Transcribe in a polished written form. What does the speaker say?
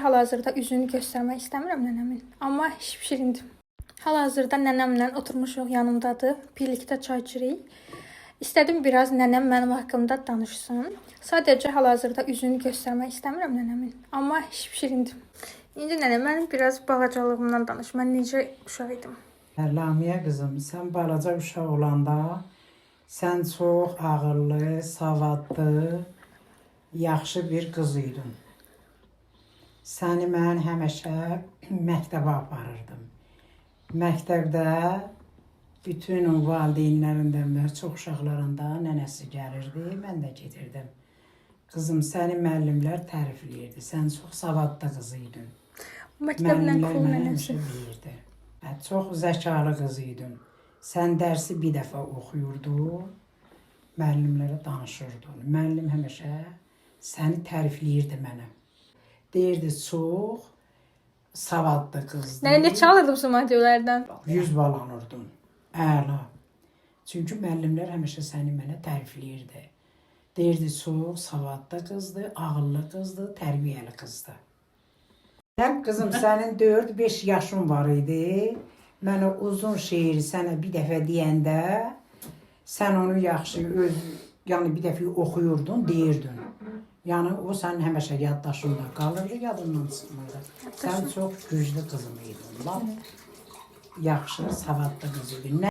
Hal-hazırda üzünü göstərmək istəmirəm nənəmin, amma şirindir. Hal-hazırda nənəmlə oturmuşuq, yanımdadır. Birlikdə çay içirik. İstədim biraz nənəm mənim haqqımda danışsın. Sadəcə hal-hazırda üzünü göstərmək istəmirəm nənəmin, amma şirindir. İndi nənə, mənim biraz balacalığımdan danış. Mən necə uşaq idim? Lamiyə qızım, sən balaca uşaq olanda sən çox ağıllı, savadlı, yaxşı bir qız idin. Səni mən həmişə məktəbə aparırdım. Məktəbdə bütün o valideynlərindən və çox uşaqlarında nənəsi gəlirdi, mən də gedirdim. Qızım, səni müəllimlər tərifləyirdi. Sən çox savadlı qız idin. Məktəblə Müəllimlər qul mənə nənəsi. həmişə deyirdi. Çox zəkalı qız idin. Sən dərsi bir dəfə oxuyurdun, müəllimlərə danışırdın. Müəllim həmişə səni tərifləyirdi mənə. Deyirdi, çox savadlı qızdır. Nənə, neçə alırdın sumadiyələrdən? 100 bal alırdın. Əla. Çünki müəllimlər həmişə səni mənə tərifləyirdi. Deyirdi, çox savadlı qızdır, ağıllı qızdır, tərbiyəli qızdır. Qızım, sənin 4-5 yaşın var idi. Mən o uzun şeiri sənə bir dəfə deyəndə, sən onu yaxşı yəni bir dəfə oxuyurdun, deyirdin. Yəni o sənin həmişə yaddaşında qalırdı, yadından çıxmırdı. Sən çox güclü qızım idin. Lap yaxşı, savadlı qız idin.